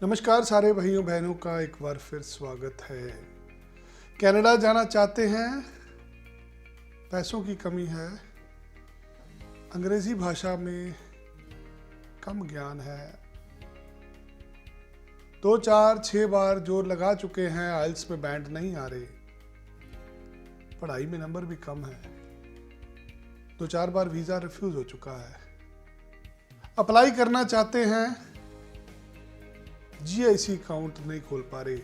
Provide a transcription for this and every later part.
नमस्कार सारे भाइयों बहनों का एक बार फिर स्वागत है। कनाडा जाना चाहते हैं, पैसों की कमी है, अंग्रेजी भाषा में कम ज्ञान है, 2 4 6 बार जोर लगा चुके हैं, आइल्स में बैंड नहीं आ रहे, पढ़ाई में नंबर भी कम है, 2 4 बार वीज़ा रिफ्यूज़ हो चुका है, अप्लाई करना चाहते हैं, GIC अकाउंट नहीं खोल पा रहे,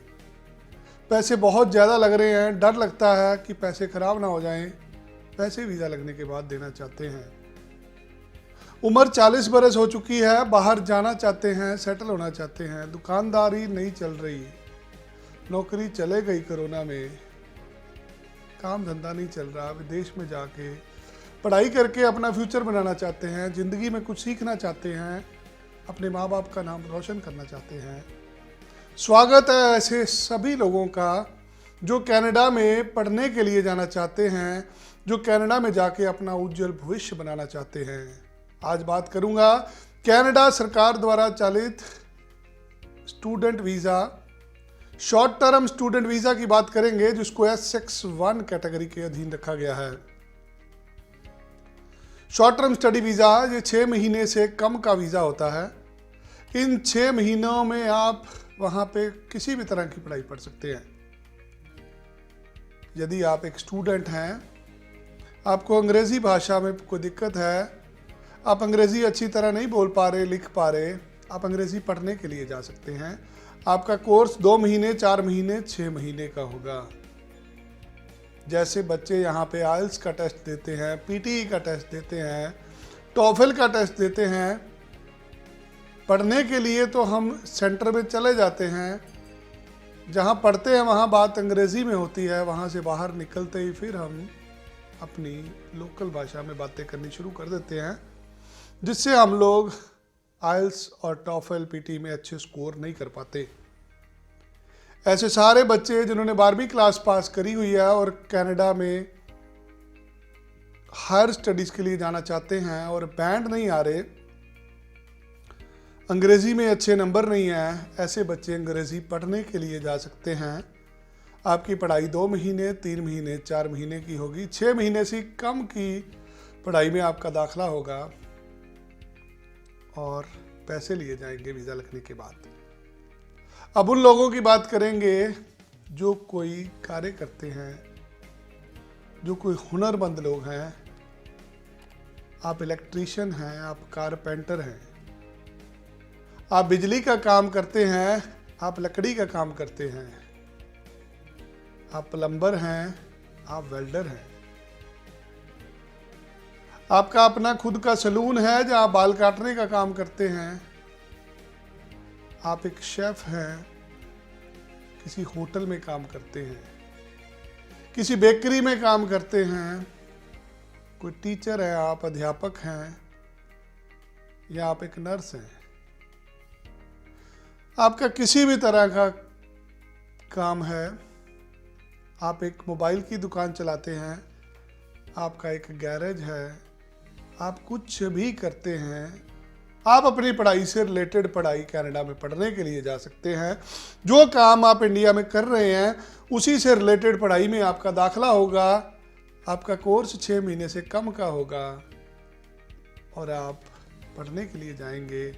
पैसे बहुत ज़्यादा लग रहे हैं, डर लगता है कि पैसे खराब ना हो जाएं, पैसे वीज़ा लगने के बाद देना चाहते हैं, उम्र 40 बरस हो चुकी है, बाहर जाना चाहते हैं, सेटल होना चाहते हैं, दुकानदारी नहीं चल रही, नौकरी चले गई कोरोना में, काम धंधा नहीं चल रहा, विदेश में जाके पढ़ाई करके अपना फ्यूचर बनाना चाहते हैं, ज़िंदगी में कुछ सीखना चाहते हैं, अपने माँ बाप का नाम रोशन करना चाहते हैं। स्वागत है ऐसे सभी लोगों का जो कनाडा में पढ़ने के लिए जाना चाहते हैं, जो कनाडा में जाके अपना उज्जवल भविष्य बनाना चाहते हैं। आज बात करूंगा कनाडा सरकार द्वारा चालित student visa, short term student visa की बात करेंगे, जिसको S61 कैटेगरी के अधीन रखा गया है। शॉर्ट टर्म स्टडी वीज़ा ये 6 महीने से कम का वीज़ा होता है। इन 6 महीनों में आप वहाँ पे किसी भी तरह की पढ़ाई पढ़ सकते हैं। यदि आप एक स्टूडेंट हैं, आपको अंग्रेज़ी भाषा में कोई दिक्कत है, आप अंग्रेज़ी अच्छी तरह नहीं बोल पा रहे, लिख पा रहे, आप अंग्रेज़ी पढ़ने के लिए जा सकते हैं। आपका कोर्स 2 महीने, 4 महीने, 6 महीने का होगा। जैसे बच्चे यहाँ पे आइल्स का टेस्ट देते हैं, PTE का टेस्ट देते हैं, टॉफल का टेस्ट देते हैं, पढ़ने के लिए तो हम सेंटर में चले जाते हैं, जहाँ पढ़ते हैं वहाँ बात अंग्रेज़ी में होती है, वहाँ से बाहर निकलते ही फिर हम अपनी लोकल भाषा में बातें करनी शुरू कर देते हैं, जिससे हम लोग आइल्स और टॉफल PTE में अच्छे स्कोर नहीं कर पाते। ऐसे सारे बच्चे जिन्होंने 12वीं क्लास पास करी हुई है और कनाडा में हायर स्टडीज़ के लिए जाना चाहते हैं और बैंड नहीं आ रहे, अंग्रेज़ी में अच्छे नंबर नहीं हैं, ऐसे बच्चे अंग्रेज़ी पढ़ने के लिए जा सकते हैं। आपकी पढ़ाई 2 महीने, 3 महीने, 4 महीने की होगी, 6 महीने से कम की पढ़ाई में आपका दाखला होगा और पैसे लिए जाएंगे वीज़ा लगने के बाद। अब उन लोगों की बात करेंगे जो कोई कार्य करते हैं, जो कोई हुनरमंद लोग हैं। आप इलेक्ट्रीशियन हैं, आप कारपेंटर हैं, आप बिजली का काम करते हैं, आप लकड़ी का काम करते हैं, आप प्लम्बर हैं, आप वेल्डर हैं, आपका अपना खुद का सैलून है जहाँ बाल काटने का काम करते हैं, आप एक शेफ हैं, किसी होटल में काम करते हैं, किसी बेकरी में काम करते हैं, कोई टीचर है, आप अध्यापक हैं, या आप एक नर्स हैं। आपका किसी भी तरह का काम है, आप एक मोबाइल की दुकान चलाते हैं, आपका एक गैरेज है, आप कुछ भी करते हैं, आप अपनी पढ़ाई से रिलेटेड पढ़ाई कनाडा में पढ़ने के लिए जा सकते हैं। जो काम आप इंडिया में कर रहे हैं उसी से रिलेटेड पढ़ाई में आपका दाखला होगा, आपका कोर्स 6 महीने से कम का होगा और आप पढ़ने के लिए जाएंगे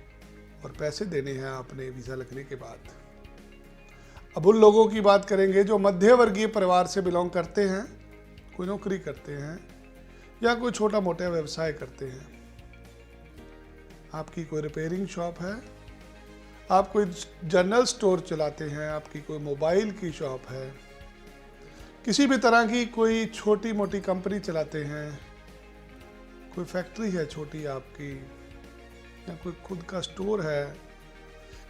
और पैसे देने हैं आपने वीज़ा लगने के बाद। अब उन लोगों की बात करेंगे जो मध्य वर्गीय परिवार से बिलोंग करते हैं, कोई नौकरी करते हैं या कोई छोटा मोटा व्यवसाय करते हैं। आपकी कोई रिपेयरिंग शॉप है, आप कोई जनरल स्टोर चलाते हैं, आपकी कोई मोबाइल की शॉप है, किसी भी तरह की कोई छोटी मोटी कंपनी चलाते हैं, कोई फैक्ट्री है छोटी आपकी, या कोई खुद का स्टोर है,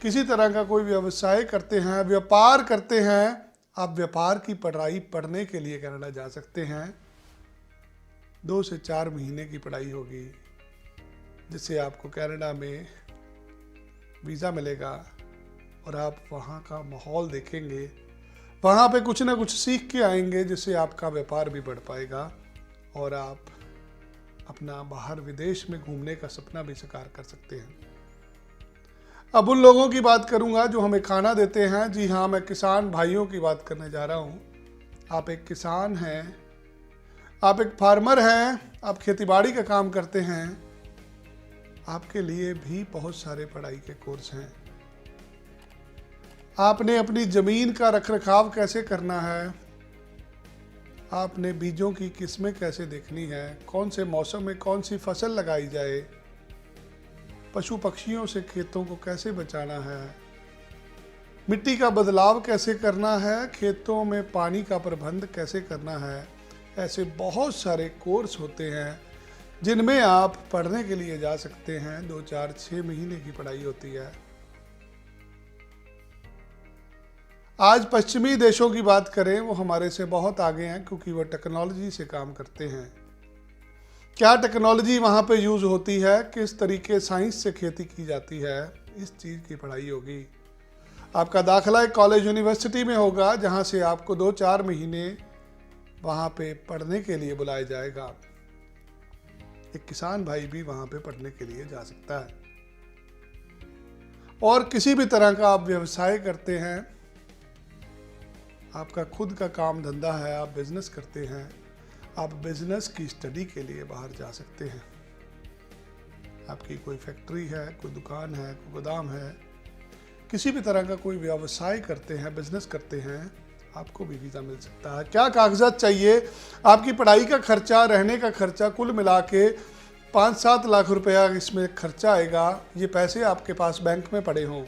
किसी तरह का कोई व्यवसाय करते हैं, व्यापार करते हैं, आप व्यापार की पढ़ाई पढ़ने के लिए कनाडा जा सकते हैं। 2 से 4 महीने की पढ़ाई होगी, जिससे आपको कनाडा में वीज़ा मिलेगा और आप वहाँ का माहौल देखेंगे, वहाँ पे कुछ ना कुछ सीख के आएंगे, जिससे आपका व्यापार भी बढ़ पाएगा और आप अपना बाहर विदेश में घूमने का सपना भी साकार कर सकते हैं। अब उन लोगों की बात करूंगा जो हमें खाना देते हैं। जी हाँ, मैं किसान भाइयों की बात करने जा रहा हूँ। आप एक किसान हैं, आप एक फार्मर हैं, आप खेतीबाड़ी का काम करते हैं। आपके लिए भी बहुत सारे पढ़ाई के कोर्स हैं। आपने अपनी ज़मीन का रखरखाव कैसे करना है, आपने बीजों की किस्में कैसे देखनी है, कौन से मौसम में कौन सी फसल लगाई जाए, पशु पक्षियों से खेतों को कैसे बचाना है, मिट्टी का बदलाव कैसे करना है, खेतों में पानी का प्रबंध कैसे करना है। ऐसे बहुत सारे कोर्स होते हैं जिनमें आप पढ़ने के लिए जा सकते हैं। 2, 4, 6 महीने की पढ़ाई होती है। आज पश्चिमी देशों की बात करें, वो हमारे से बहुत आगे हैं क्योंकि वो टेक्नोलॉजी से काम करते हैं। क्या टेक्नोलॉजी वहाँ पे यूज़ होती है, किस तरीके साइंस से खेती की जाती है, इस चीज़ की पढ़ाई होगी। आपका दाखिला एक कॉलेज यूनिवर्सिटी में होगा जहाँ से आपको 2-4 महीने वहाँ पे पढ़ने के लिए बुलाया जाएगा। एक किसान भाई भी वहाँ पे पढ़ने के लिए जा सकता है। और किसी भी तरह का आप व्यवसाय करते हैं, आपका खुद का काम धंधा है, आप बिजनेस करते हैं, आप बिजनेस की स्टडी के लिए बाहर जा सकते हैं। आपकी कोई फैक्ट्री है, कोई दुकान है, कोई गोदाम है, किसी भी तरह का कोई व्यवसाय करते हैं, बिजनेस करते हैं, आपको भी वीज़ा मिल सकता है। क्या कागजात चाहिए? आपकी पढ़ाई का खर्चा, रहने का खर्चा, कुल मिला के 5-7 लाख रुपया इसमें खर्चा आएगा। ये पैसे आपके पास बैंक में पड़े हों।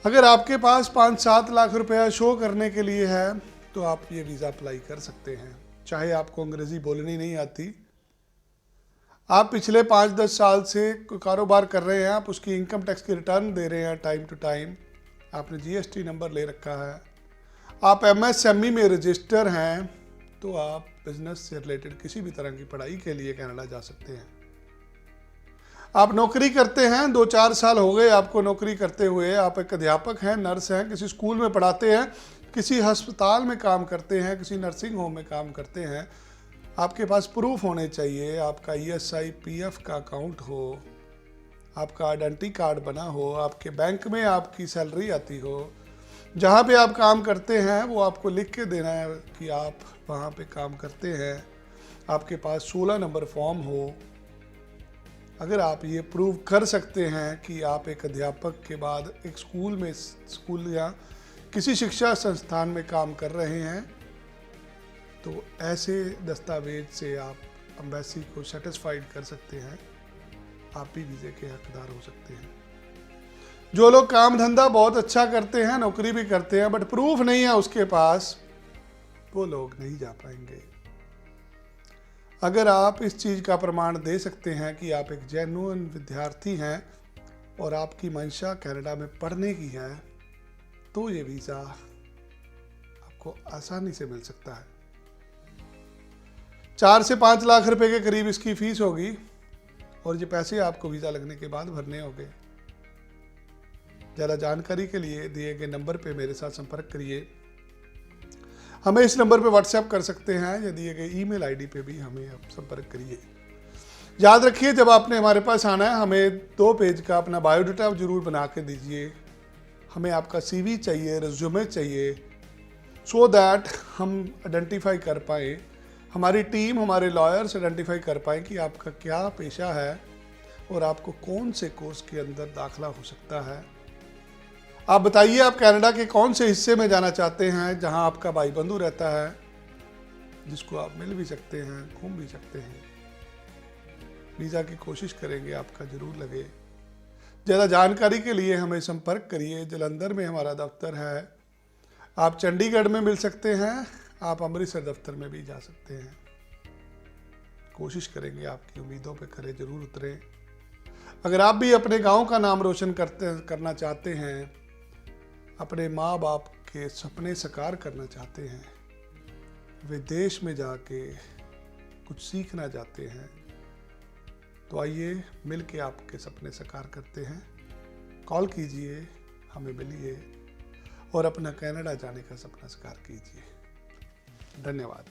अगर आपके पास 5-7 लाख रुपया शो करने के लिए है तो आप ये वीज़ा अप्लाई कर सकते हैं। चाहे आपको अंग्रेज़ी बोलनी नहीं आती, आप पिछले 5-10 साल से कारोबार कर रहे हैं, आप उसकी इनकम टैक्स की रिटर्न दे रहे हैं टाइम टू टाइम, आपने GST नंबर ले रखा है, आप MSME में रजिस्टर हैं, तो आप बिजनेस से रिलेटेड किसी भी तरह की पढ़ाई के लिए कनाडा जा सकते हैं। आप नौकरी करते हैं, 2-4 साल हो गए आपको नौकरी करते हुए, आप एक अध्यापक हैं, नर्स हैं, किसी स्कूल में पढ़ाते हैं, किसी अस्पताल में काम करते हैं, किसी नर्सिंग होम में काम करते हैं। आपके पास प्रूफ होने चाहिए, आपका ESI PF का अकाउंट हो, आपका आइडेंटिटी कार्ड बना हो, आपके बैंक में आपकी सैलरी आती हो, जहाँ पे आप काम करते हैं वो आपको लिख के देना है कि आप वहाँ पे काम करते हैं, आपके पास 16 नंबर फॉर्म हो। अगर आप ये प्रूव कर सकते हैं कि आप एक अध्यापक के बाद एक स्कूल या किसी शिक्षा संस्थान में काम कर रहे हैं, तो ऐसे दस्तावेज से आप एम्बेसी को सेटिस्फाइड कर सकते हैं, आप भी वीज़े के हकदार हो सकते हैं। जो लोग काम धंधा बहुत अच्छा करते हैं, नौकरी भी करते हैं, बट प्रूफ नहीं है उसके पास, वो लोग नहीं जा पाएंगे। अगर आप इस चीज़ का प्रमाण दे सकते हैं कि आप एक जेन्युइन विद्यार्थी हैं और आपकी मंशा कनाडा में पढ़ने की है, तो ये वीज़ा आपको आसानी से मिल सकता है। 4 से 5 लाख रुपए के करीब इसकी फीस होगी और ये पैसे आपको वीज़ा लगने के बाद भरने होंगे। ज़्यादा जानकारी के लिए दिए गए नंबर पे मेरे साथ संपर्क करिए। हमें इस नंबर पे व्हाट्सएप कर सकते हैं या दिए गए ईमेल आईडी पे भी हमें आप संपर्क करिए। याद रखिए, जब आपने हमारे पास आना है, हमें 2 पेज का अपना बायोडाटा जरूर बना के दीजिए। हमें आपका CV चाहिए, रिज्यूमे चाहिए, सो दैट हम आइडेंटिफाई कर पाएँ, हमारी टीम, हमारे लॉयर्स आइडेंटिफाई कर पाएँ कि आपका क्या पेशा है और आपको कौन से कोर्स के अंदर दाखिला हो सकता है। आप बताइए, आप कनाडा के कौन से हिस्से में जाना चाहते हैं जहां आपका भाई बंधु रहता है, जिसको आप मिल भी सकते हैं, घूम भी सकते हैं। वीज़ा की कोशिश करेंगे, आपका जरूर लगे। ज़्यादा जानकारी के लिए हमें संपर्क करिए। जलंधर में हमारा दफ्तर है, आप चंडीगढ़ में मिल सकते हैं, आप अमृतसर दफ्तर में भी जा सकते हैं। कोशिश करेंगे आपकी उम्मीदों पे खरे जरूर उतरे। अगर आप भी अपने गांव का नाम रोशन करना चाहते हैं, अपने माँ बाप के सपने साकार करना चाहते हैं, विदेश में जाके कुछ सीखना चाहते हैं, तो आइए मिल के आपके सपने साकार करते हैं। कॉल कीजिए, हमें मिलिए और अपना कनाडा जाने का सपना साकार कीजिए। धन्यवाद।